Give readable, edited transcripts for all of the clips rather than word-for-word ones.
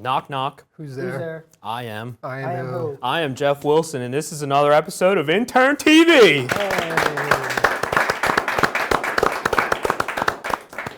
Knock, knock. Who's there? I am. I am who? I am Jeff Wilson, and this is another episode of Intern TV.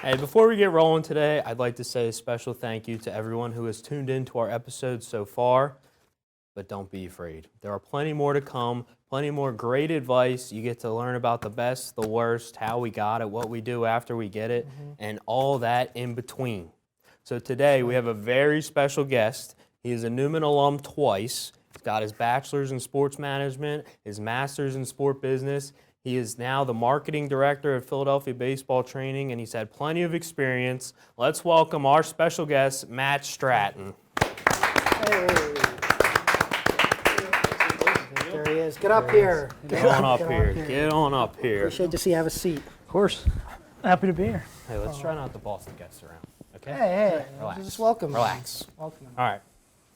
Hey, before we get rolling today, I'd like to say a special thank you to everyone who has tuned in to our episodes so far. But don't be afraid. There are plenty more to come, plenty more great advice. You get to learn about the best, the worst, how we got it, what we do after we get it, and all that in between. So today we have a very special guest. He is a Newman alum twice. He's got his bachelor's in sports management, his master's in sport business. He is now the marketing director of Philadelphia Baseball Training, and he's had plenty of experience. Let's welcome our special guest, Matt Stratton. Hey. There he is. Get up here. Get on up here. Get on up here. Appreciate to see you have a seat. Of course. Happy to be here. Hey, let's try not to boss the guests around, okay? Hey. Relax. Just welcome. Relax. Welcome. All right.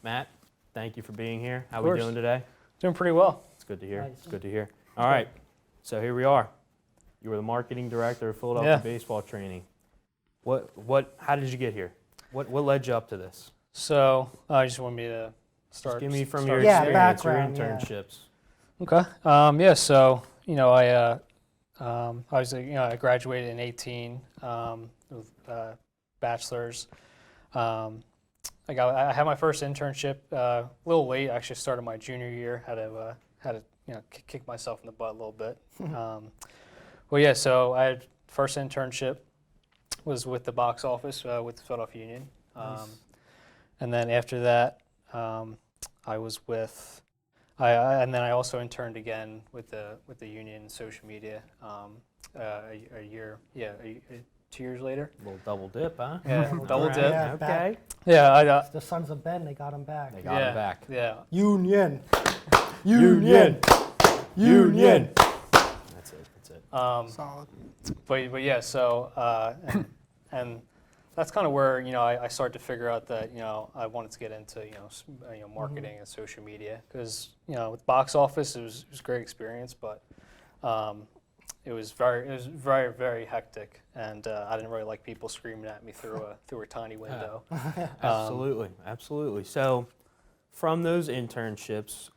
Matt, thank you for being here. How are we doing today? Doing pretty well. It's good to hear. Nice. It's good to hear. All right. So here we are. You were the marketing director of Philadelphia Baseball Training. How did you get here? What led you up to this? So you just want me to start? Just give me from your Yeah, experience, your background, internships. Okay. So I graduated in 18 with bachelor's. I had my first internship a little late. I actually started my junior year. Had to kick myself in the butt a little bit. So I had first internship was with the box office with the Philadelphia Union. Nice. And then after that, I was with, and then I also interned again with the union social media a year, 2 years later. A little double dip, huh? Yeah, double dip. Yeah, Okay. Yeah, The Sons of Ben, they got him back. They got him back. Yeah. Union. Union. Union. That's it. Solid. But yeah, so and that's kind of where I started to figure out that I wanted to get into marketing and social media because with box office it was a great experience, but it was very very hectic, and I didn't really like people screaming at me through a tiny window. Absolutely. So from those internships,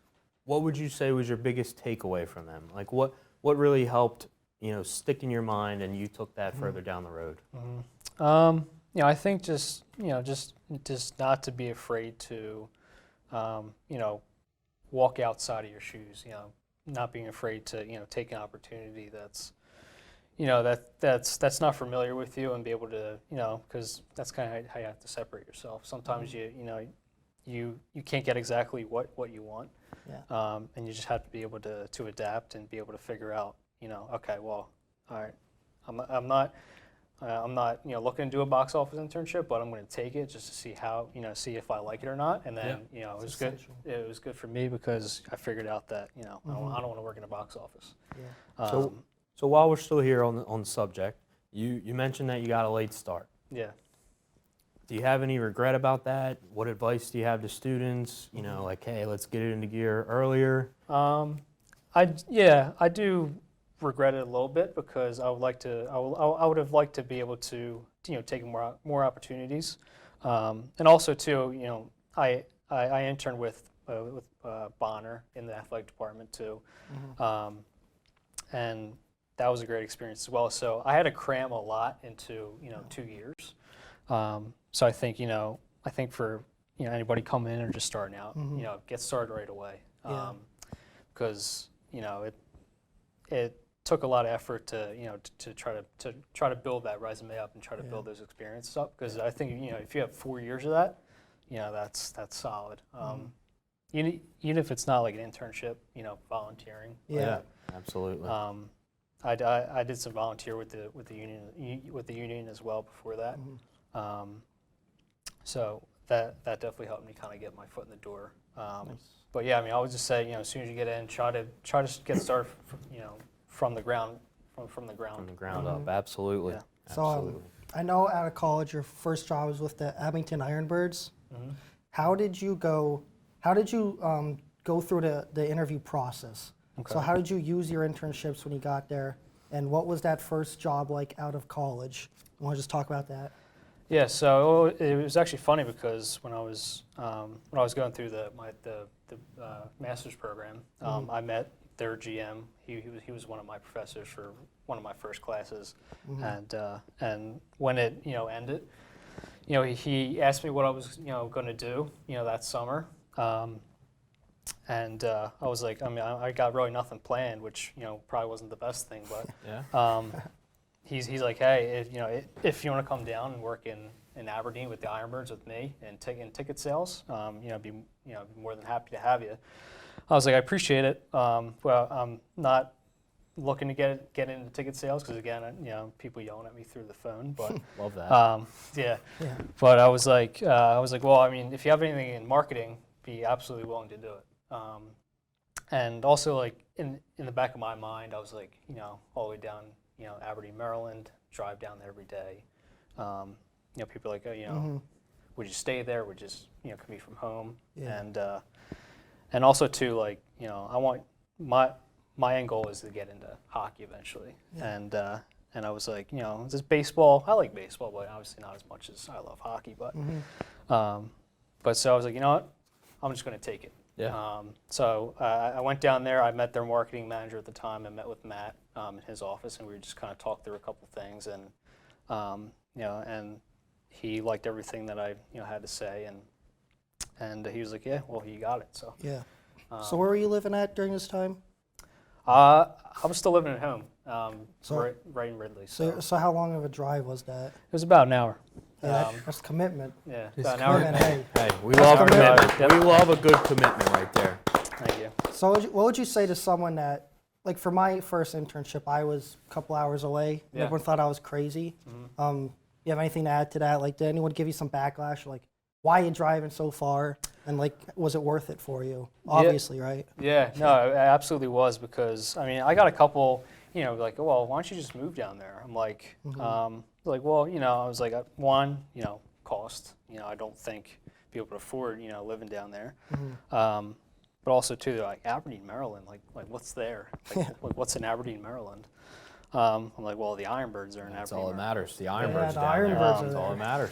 what would you say was your biggest takeaway from them? Like what really helped stick in your mind and you took that further down the road? I think just not to be afraid to walk outside of your shoes, not being afraid to take an opportunity that's that's not familiar with you, and be able to because that's kind of how you have to separate yourself. Sometimes you can't get exactly what you want, and you just have to be able to adapt and be able to figure out okay, well, all right, I'm not looking to do a box office internship, but I'm going to take it just to see how see if I like it or not. And then it was good. It was good for me because I figured out that I don't want to work in a box office. Yeah. So while we're still here on the subject, you mentioned that you got a late start. Yeah. Do you have any regret about that? What advice do you have to students? Like, hey, let's get it into gear earlier. I do regret it a little bit because I would have liked to be able to take more opportunities, and also too I interned with Bonner in the athletic department too, and that was a great experience as well. So I had to cram a lot into 2 years. So I think for anybody coming in or just starting out, get started right away, because it took a lot of effort to to try to build that resume up and try to build those experiences up, because I think if you have 4 years of that, that's solid. Even if it's not like an internship, volunteering. Yeah, absolutely. I did some volunteer with the union as well before that. So that definitely helped me kind of get my foot in the door. But yeah, I would just say as soon as you get in, try to get started from the ground up. Absolutely. Yeah. So I know out of college your first job was with the Abington Ironbirds. How did you go through the interview process? Okay. So how did you use your internships when you got there, and what was that first job like out of college? You want to just talk about that? Yeah, so it was actually funny because when I was going through the master's program, I met their GM. He was one of my professors for one of my first classes, and when it ended, he asked me what I was going to do that summer, and I was like, I mean, I got really nothing planned, which probably wasn't the best thing, but Yeah. he's like, hey, if you want to come down and work in Aberdeen with the Ironbirds with me and ticket sales, be more than happy to have you. I was like, I appreciate it. Well, I'm not looking to get into ticket sales because again, people yelling at me through the phone. But Love that. yeah. But I was like, well, I mean, if you have anything in marketing, be absolutely willing to do it. And also, like in the back of my mind, I was like, all the way down, Aberdeen, Maryland, drive down there every day. People are like, oh, would you stay there? Would you just, commute from home? Yeah. And also too, like, I want my end goal is to get into hockey eventually. Yeah. And I was like, this baseball. I like baseball, but obviously not as much as I love hockey. But so I was like, you know what? I'm just going to take it. Yeah. So I went down there. I met their marketing manager at the time. I met with Matt in his office, and we just kind of talked through a couple things. And and he liked everything that I had to say, and he was like, yeah, well, you got it. So Yeah. So where were you living at during this time? I was still living at home, So- right in Ridley. So how long of a drive was that? It was about an hour. Yeah, that's commitment. Yeah, It's about an hour. And hey, Hey, we love commitment. commitment. We love a good commitment right there. Thank you. so what would you say to someone that, like for my first internship, I was a couple hours away. And Yeah. everyone thought I was crazy. You have anything to add to that? Like, did anyone give you some backlash? Like, why are you driving so far? And like, was it worth it for you? Obviously, right? Yeah, no, it absolutely was because, I mean, I got a couple, like, well, why don't you just move down there? I'm like, well, I was like, one, cost, I don't think be able to afford, living down there. But also too, like Aberdeen, Maryland, like what's there? Like what's in Aberdeen, Maryland? I'm like, well, the Ironbirds are in That's Aberdeen. all that matters. The the Ironbirds down Ironbirds there. are That's all there. that matters.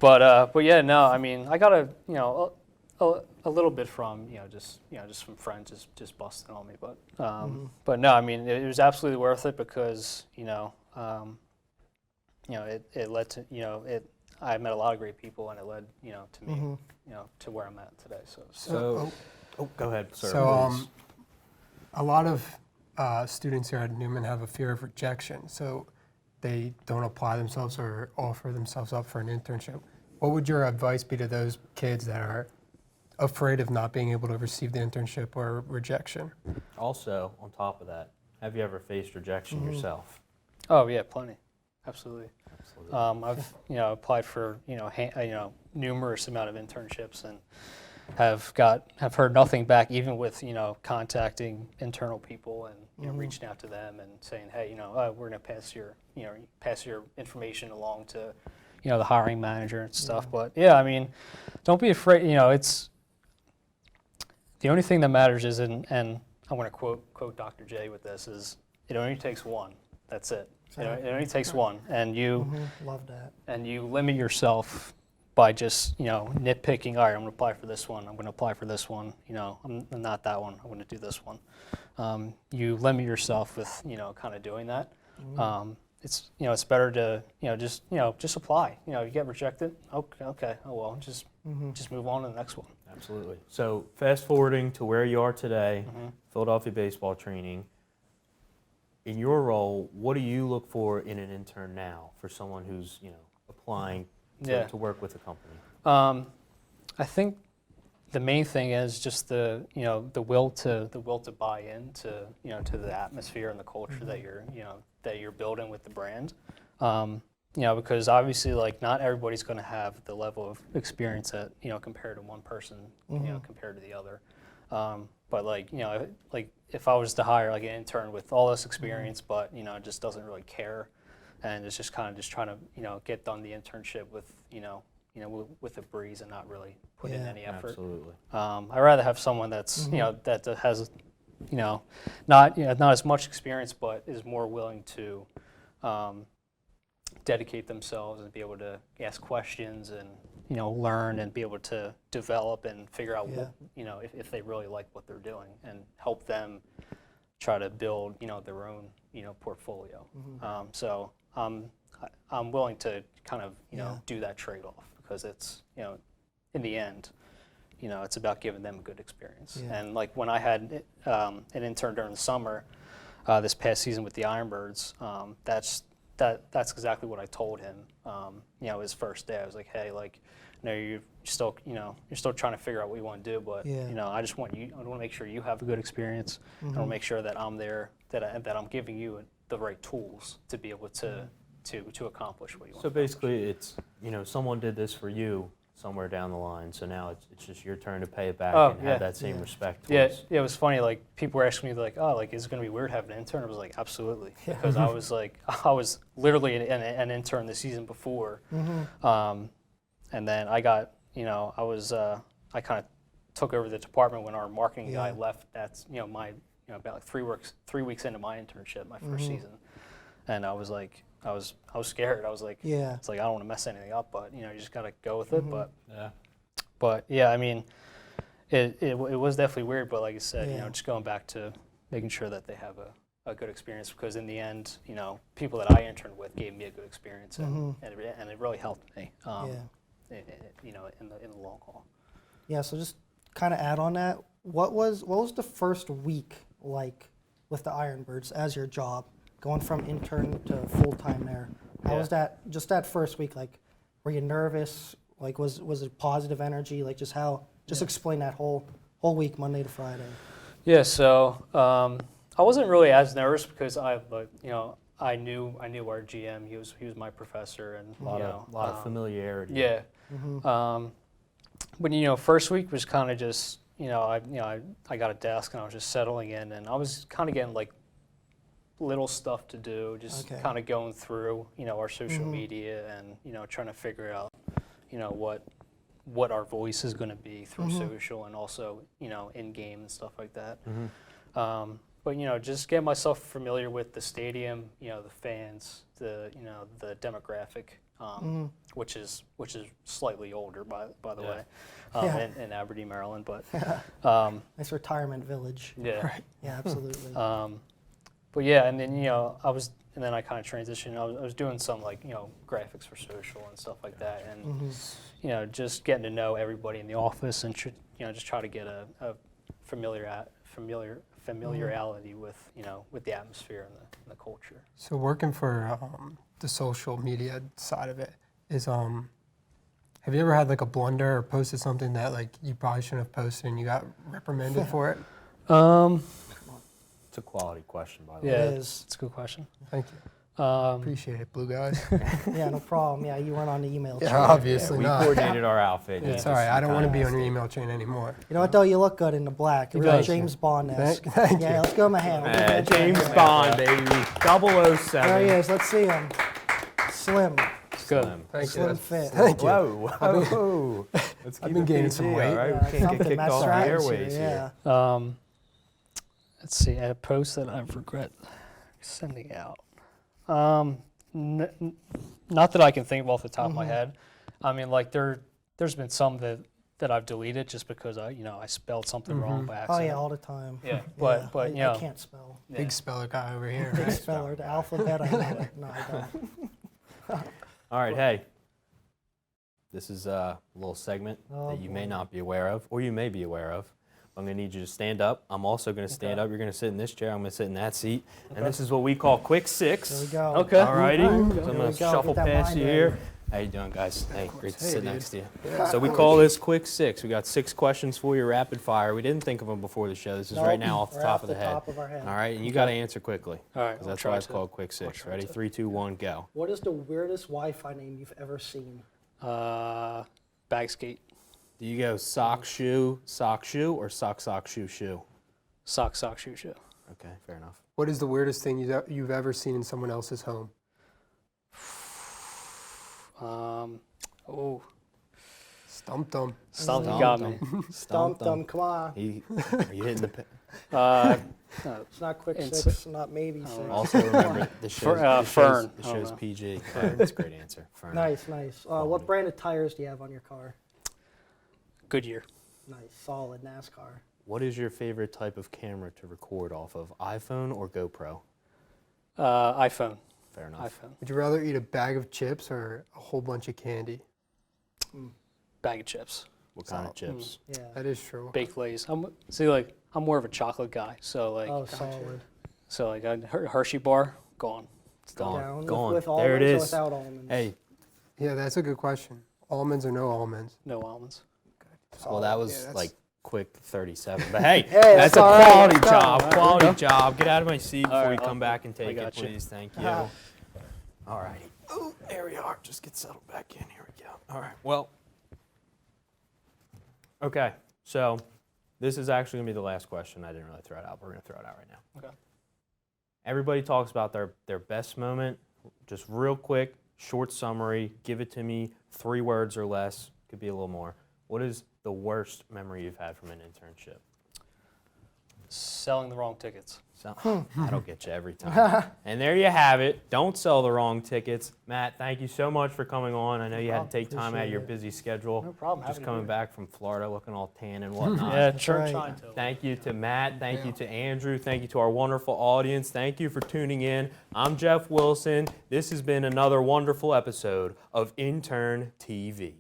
But yeah, no, I mean, I got a little bit from just from friends just busting on me, but no, I mean, it was absolutely worth it because it led to I met a lot of great people and it led to me to where I'm at today. So, go ahead, sir. So please. a lot of students here at Newman have a fear of rejection, so they don't apply themselves or offer themselves up for an internship. What would your advice be to those kids that are afraid of not being able to receive the internship or rejection? Also, on top of that, have you ever faced rejection yourself? Oh yeah, plenty, absolutely. Absolutely. I've applied for numerous amount of internships and have heard nothing back, even with contacting internal people and reaching out to them and saying, hey, we're going to pass your information along to the hiring manager and stuff. But yeah, I mean, don't be afraid. It's the only thing that matters is, and I'm going to quote Dr. J with this, is it only takes one. That's it. It only takes one, and you Love that. and you limit yourself by just nitpicking. All right, I'm going to apply for this one. I'm going to apply for this one. I'm not that one. I'm going to do this one. You limit yourself with kind of doing that. It's better to just apply. You get rejected. Okay. Oh well, just move on to the next one. Absolutely. So, fast forwarding to where you are today, Philadelphia baseball training. In your role, what do you look for in an intern now for someone who's applying to work with a company? I think the main thing is just the will to buy into to the atmosphere and the culture that you're building with the brand. Because obviously, like, not everybody's going to have the level of experience that compared to one person compared to the other. But like if I was to hire like an intern with all this experience, but just doesn't really care, and is just kind of just trying to get done the internship with with a breeze and not really put in any effort. Absolutely. I'd rather have someone that's that has not as much experience, but is more willing to dedicate themselves and be able to ask questions and learn and be able to develop and figure out what, if they really like what they're doing and help them try to build their own portfolio. So I'm willing to kind of do that trade-off because it's in the end it's about giving them a good experience. And like when I had an intern during the summer this past season with the Ironbirds, that's exactly what I told him. His first day, I was like, hey, like, you're still trying to figure out what you want to do, but I just want you. I want to make sure you have a good experience. I want to make sure that I'm there, that I'm giving you the right tools to be able to accomplish what you want. So basically, it's someone did this for you somewhere down the line, so now it's just your turn to pay it back and have that same respect. Towards. Yeah, it was funny. Like people were asking me, like, "Oh, like is it going to be weird having an intern?" I was like, "Absolutely," because I was literally an intern the season before, and then I got I kind of took over the department when our marketing guy left. That's about like 3 weeks into my internship, my first season, and I was like. I was scared. I was like, it's like I don't want to mess anything up, but you just gotta go with it. But I mean, it was definitely weird. But like I said, just going back to making sure that they have a good experience because in the end, people that I interned with gave me a good experience and it really helped me. In the long haul. Yeah. So just kind of add on that. What was the first week like with the Ironbirds as your job? Going from intern to full-time there. How was that, just that first week, like, were you nervous? Like, was it positive energy? Like, just explain that whole week, Monday to Friday. Yeah, so I wasn't really as nervous because I knew our GM, he was my professor and a lot of familiarity. Yeah. But first week was kind of just, I got a desk and I was just settling in and I was kind of getting like little stuff to do, just kind of going through, our social media and, trying to figure out, what our voice is going to be through social and also, in game and stuff like that. But, just get myself familiar with the stadium, the fans, the demographic, which is slightly older by the way, in Aberdeen, Maryland, but nice retirement village. Yeah. Right. Yeah, absolutely. But yeah, and then and then I kind of transitioned. I was doing some like graphics for social and stuff like that, and just getting to know everybody in the office and just try to get a familiarity with with the atmosphere and the culture. So working for the social media side of it is have you ever had like a blunder or posted something that like you probably shouldn't have posted and you got reprimanded for it? It's a quality question, by the way. Yeah, It is. it's a good question. Thank you. Appreciate it, Blue guys. Yeah, no problem. Yeah, you weren't on the email chain. Yeah, obviously We not. coordinated our outfit. It's all right. I don't want to be on your email chain anymore. You know what though? You look good in the black. You're really James Bond-esque. Thank Yeah, you. let's give him a hand. We'll give that guy a James hand. Bond, baby. 007. There he is. Let's see him. Slim. Good. Thank you. Slim fit. Thank you. Whoa. Let's I've been gaining some weight. All right, Yeah, we can't get something. kicked That's off the right. airways here. Yeah. Let's see, a post that I regret sending out. Not that I can think of off the top of my head. I mean, like there's been some that I've deleted just because I spelled something wrong by Oh accident. yeah, all the time. Yeah, but I can't spell. Big speller guy over here. Big Right? speller, the alphabet. I know it. No, I don't. All right, hey. This is a little segment that you may not be aware of, or you may be aware of. I'm going to need you to stand up. I'm also going to stand up. You're going to sit in this chair. I'm going to sit in that seat. And this is what we call Quick Six. There we go. Okay. All righty. So I'm There going we to go. shuffle Get that past mind you ready. here. How you doing, guys? Hey, great to Hey, sit dude. next to you. So we call this Quick Six. We got 6 questions for you, rapid fire. We didn't think of them before the show. This is right now off the Right top of the the head. top of our head. All right, and you got to answer quickly. All right, 'cause I'll that's try why it's to. called Quick Six. try Ready? to. 3, 2, 1, go. What is the weirdest Wi-Fi name you've ever seen? Bag skate, Do you go sock, shoe, or sock, shoe, shoe? sock, shoe, shoe. Okay, fair enough. What is the weirdest thing you've ever seen in someone else's home? Stumped them. Stumped, you got me. Stumped them. Come on. Are you hitting the pin? It's not quick It's- six, not maybe six. Also remember the show's, Fern. the I don't show's know. PG. That's a great answer. Fern. Nice, nice. What brand of tires do you have on your car? Goodyear. Nice, solid NASCAR. What is your favorite type of camera to record off of? iPhone or GoPro? iPhone. Fair enough. iPhone. Would you rather eat a bag of chips or a whole bunch of candy? Bag of chips. What kind of chips? Yeah. That is true. Baked Lay's. I'm more of a chocolate guy. So like, Oh, solid. a Hershey bar, gone. It's gone. Down Gone. with There it almonds or is. without almonds? Hey, Yeah, that's a good question. Almonds or no almonds? No almonds. well, that Yeah, was that's- like quick 37. But hey, Hey, that's a all right, quality let's go. job. Quality job. Get out of my seat before All you right, come back and I take it, got you. please. Thank you. Ah. All righty. Oh, there we are. Just get settled back in. Here we go. All right. Well, okay. So this is actually going to be the last question. I didn't really throw it out. We're going to throw it out right now. Okay. Everybody talks about their best moment. Just real quick, short summary. Give it to me. 3 words or less. Could be a little more. What is the worst memory you've had from an internship? Selling the wrong tickets. So, that'll get you every time. And there you have it. Don't sell the wrong tickets. Matt, thank you so much for coming on. I know you had to take time out of your busy schedule. No problem. Just Happy to coming be back from Florida looking all tan and whatnot. Yeah, That's sure. right. Trying to. Thank you to Matt. Thank you to Andrew. Thank you to our wonderful audience. Thank you for tuning in. I'm Jeff Wilson. This has been another wonderful episode of Intern TV.